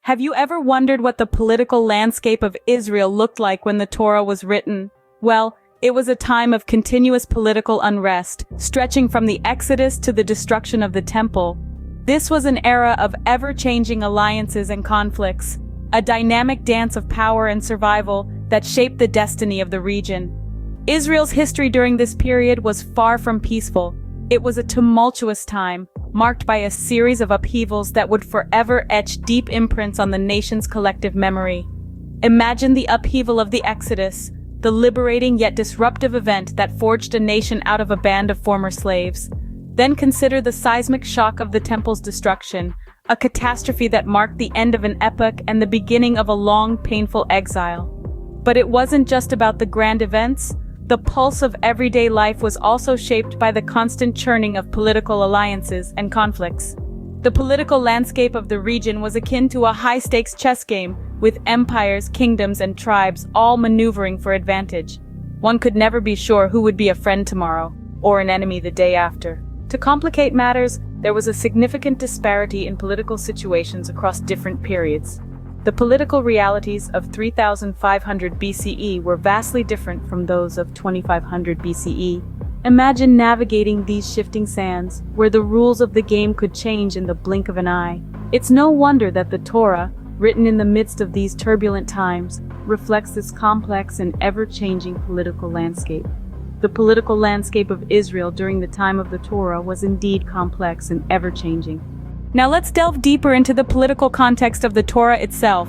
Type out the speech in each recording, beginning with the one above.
Have you ever wondered what the political landscape of Israel looked like when the Torah was written? Well, it was a time of continuous political unrest, stretching from the Exodus to the destruction of the Temple. This was an era of ever-changing alliances and conflicts, a dynamic dance of power and survival that shaped the destiny of the region. Israel's history during this period was far from peaceful. It was a tumultuous time, marked by a series of upheavals that would forever etch deep imprints on the nation's collective memory. Imagine the upheaval of the Exodus, the liberating yet disruptive event that forged a nation out of a band of former slaves. Then consider the seismic shock of the Temple's destruction, a catastrophe that marked the end of an epoch and the beginning of a long, painful exile. But it wasn't just about the grand events. The pulse of everyday life was also shaped by the constant churning of political alliances and conflicts. The political landscape of the region was akin to a high-stakes chess game, with empires, kingdoms, and tribes all maneuvering for advantage. One could never be sure who would be a friend tomorrow, or an enemy the day after. To complicate matters, there was a significant disparity in political situations across different periods. The political realities of 3500 BCE were vastly different from those of 2500 BCE. Imagine navigating these shifting sands, where the rules of the game could change in the blink of an eye. It's no wonder that the Torah, written in the midst of these turbulent times, reflects this complex and ever-changing political landscape. The political landscape of Israel during the time of the Torah was indeed complex and ever-changing. Now let's delve deeper into the political context of the Torah itself.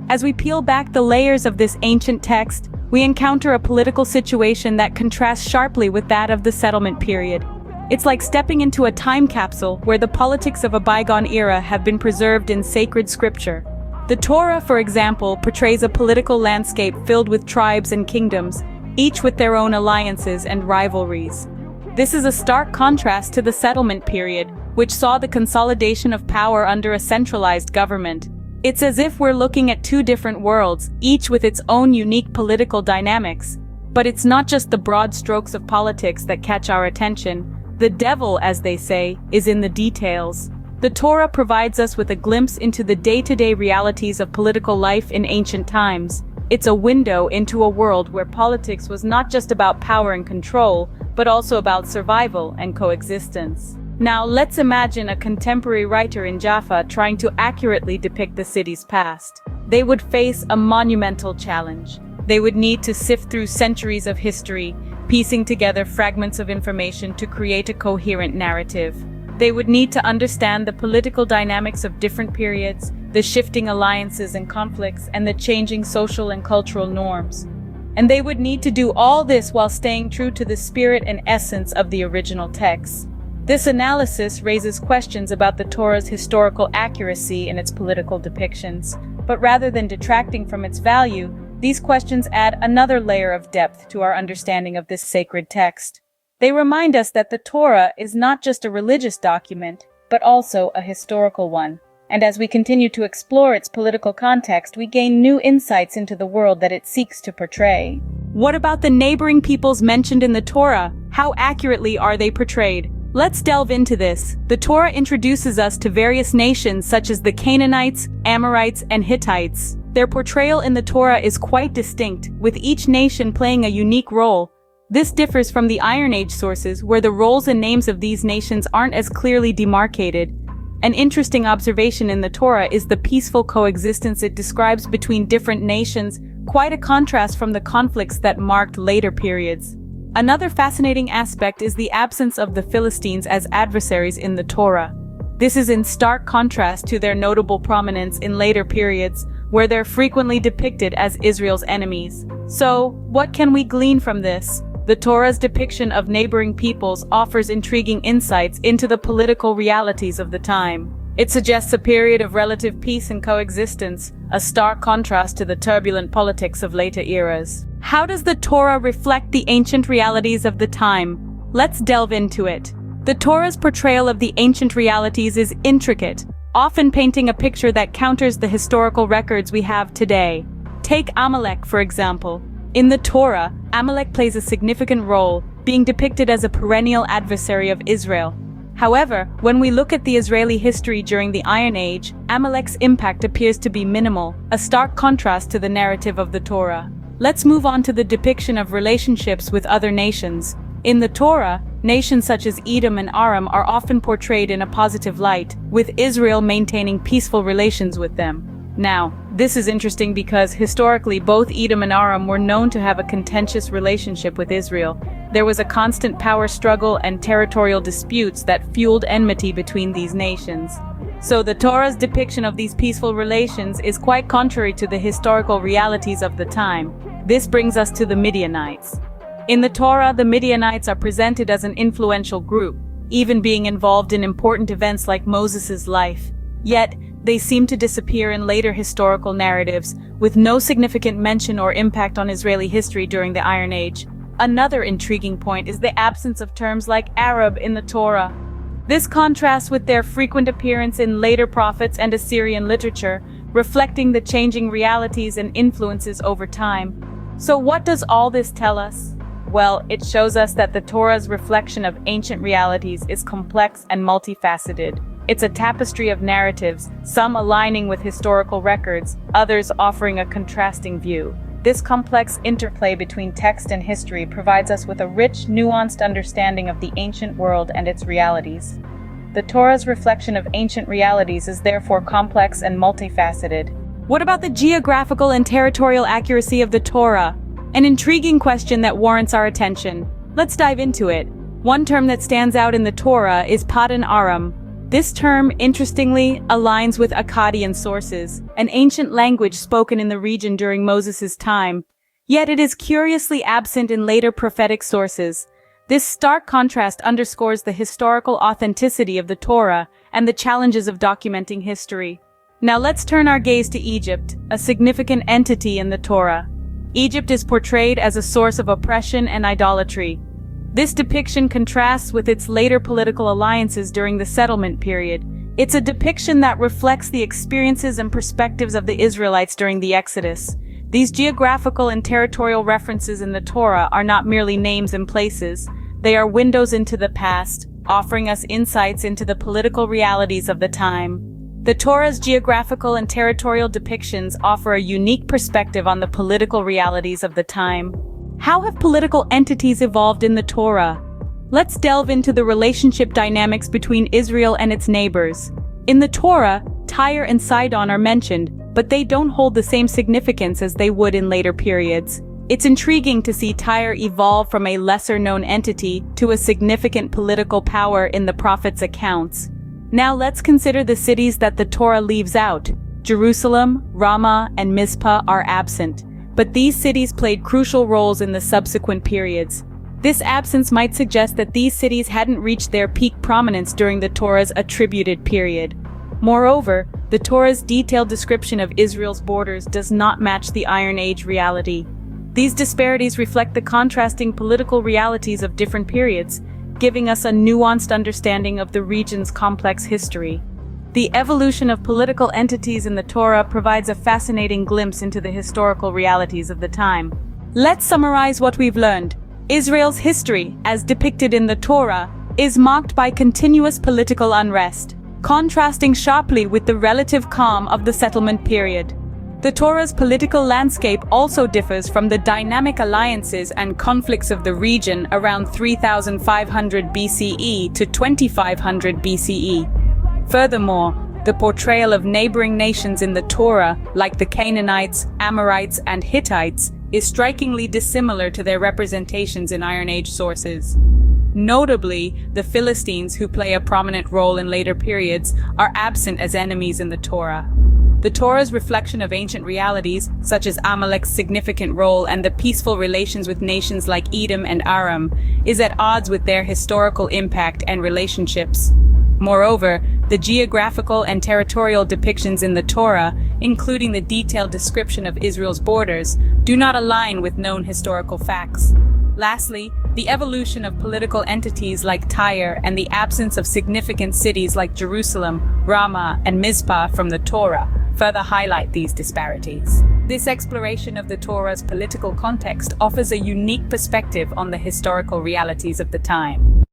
As we peel back the layers of this ancient text, we encounter a political situation that contrasts sharply with that of the settlement period. It's like stepping into a time capsule where the politics of a bygone era have been preserved in sacred scripture. The Torah, for example, portrays a political landscape filled with tribes and kingdoms, each with their own alliances and rivalries. This is a stark contrast to the settlement period, which saw the consolidation of power under a centralized government. It's as if we're looking at two different worlds, each with its own unique political dynamics. But it's not just the broad strokes of politics that catch our attention. The devil, as they say, is in the details. The Torah provides us with a glimpse into the day-to-day realities of political life in ancient times. It's a window into a world where politics was not just about power and control, but also about survival and coexistence. Now, let's imagine a contemporary writer in Jaffa trying to accurately depict the city's past. They would face a monumental challenge. They would need to sift through centuries of history, piecing together fragments of information to create a coherent narrative. They would need to understand the political dynamics of different periods, the shifting alliances and conflicts, and the changing social and cultural norms. And they would need to do all this while staying true to the spirit and essence of the original text. This analysis raises questions about the Torah's historical accuracy in its political depictions, but rather than detracting from its value, these questions add another layer of depth to our understanding of this sacred text. They remind us that the Torah is not just a religious document, but also a historical one. And as we continue to explore its political context, we gain new insights into the world that it seeks to portray. What about the neighboring peoples mentioned in the Torah? How accurately are they portrayed? Let's delve into this. The Torah introduces us to various nations such as the Canaanites, Amorites, and Hittites. Their portrayal in the Torah is quite distinct, with each nation playing a unique role. This differs from the Iron Age sources, where the roles and names of these nations aren't as clearly demarcated. An interesting observation in the Torah is the peaceful coexistence it describes between different nations, quite a contrast from the conflicts that marked later periods. Another fascinating aspect is the absence of the Philistines as adversaries in the Torah. This is in stark contrast to their notable prominence in later periods, where they're frequently depicted as Israel's enemies. So, what can we glean from this? The Torah's depiction of neighboring peoples offers intriguing insights into the political realities of the time. It suggests a period of relative peace and coexistence, a stark contrast to the turbulent politics of later eras. How does the Torah reflect the ancient realities of the time? Let's delve into it. The Torah's portrayal of the ancient realities is intricate, often painting a picture that counters the historical records we have today. Take Amalek, for example. In the Torah, Amalek plays a significant role, being depicted as a perennial adversary of Israel. However, when we look at the Israeli history during the Iron Age, Amalek's impact appears to be minimal, a stark contrast to the narrative of the Torah. Let's move on to the depiction of relationships with other nations. In the Torah, nations such as Edom and Aram are often portrayed in a positive light, with Israel maintaining peaceful relations with them. Now, this is interesting because historically both Edom and Aram were known to have a contentious relationship with Israel. There was a constant power struggle and territorial disputes that fueled enmity between these nations. So the Torah's depiction of these peaceful relations is quite contrary to the historical realities of the time. This brings us to the Midianites. In the Torah, the Midianites are presented as an influential group, even being involved in important events like Moses' life. Yet, they seem to disappear in later historical narratives, with no significant mention or impact on Israeli history during the Iron Age. Another intriguing point is the absence of terms like Arab in the Torah. This contrasts with their frequent appearance in later prophets and Assyrian literature, reflecting the changing realities and influences over time. So what does all this tell us? Well, it shows us that the Torah's reflection of ancient realities is complex and multifaceted. It's a tapestry of narratives, some aligning with historical records, others offering a contrasting view. This complex interplay between text and history provides us with a rich, nuanced understanding of the ancient world and its realities. The Torah's reflection of ancient realities is therefore complex and multifaceted. What about the geographical and territorial accuracy of the Torah? An intriguing question that warrants our attention. Let's dive into it. One term that stands out in the Torah is Padan Aram. This term, interestingly, aligns with Akkadian sources, an ancient language spoken in the region during Moses' time. Yet it is curiously absent in later prophetic sources. This stark contrast underscores the historical authenticity of the Torah and the challenges of documenting history. Now let's turn our gaze to Egypt, a significant entity in the Torah. Egypt is portrayed as a source of oppression and idolatry. This depiction contrasts with its later political alliances during the settlement period. It's a depiction that reflects the experiences and perspectives of the Israelites during the Exodus. These geographical and territorial references in the Torah are not merely names and places. They are windows into the past, offering us insights into the political realities of the time. The Torah's geographical and territorial depictions offer a unique perspective on the political realities of the time. How have political entities evolved in the Torah? Let's delve into the relationship dynamics between Israel and its neighbors. In the Torah, Tyre and Sidon are mentioned, but they don't hold the same significance as they would in later periods. It's intriguing to see Tyre evolve from a lesser-known entity to a significant political power in the prophets' accounts. Now let's consider the cities that the Torah leaves out. Jerusalem, Ramah, and Mizpah are absent. But these cities played crucial roles in the subsequent periods. This absence might suggest that these cities hadn't reached their peak prominence during the Torah's attributed period. Moreover, the Torah's detailed description of Israel's borders does not match the Iron Age reality. These disparities reflect the contrasting political realities of different periods, giving us a nuanced understanding of the region's complex history. The evolution of political entities in the Torah provides a fascinating glimpse into the historical realities of the time. Let's summarize what we've learned. Israel's history, as depicted in the Torah, is marked by continuous political unrest, contrasting sharply with the relative calm of the settlement period. The Torah's political landscape also differs from the dynamic alliances and conflicts of the region around 3500 BCE to 2500 BCE. Furthermore, the portrayal of neighboring nations in the Torah, like the Canaanites, Amorites, and Hittites, is strikingly dissimilar to their representations in Iron Age sources. Notably, the Philistines, who play a prominent role in later periods, are absent as enemies in the Torah. The Torah's reflection of ancient realities, such as Amalek's significant role and the peaceful relations with nations like Edom and Aram, is at odds with their historical impact and relationships. Moreover, the geographical and territorial depictions in the Torah, including the detailed description of Israel's borders, do not align with known historical facts. Lastly, the evolution of political entities like Tyre and the absence of significant cities like Jerusalem, Ramah, and Mizpah from the Torah further highlight these disparities. This exploration of the Torah's political context offers a unique perspective on the historical realities of the time.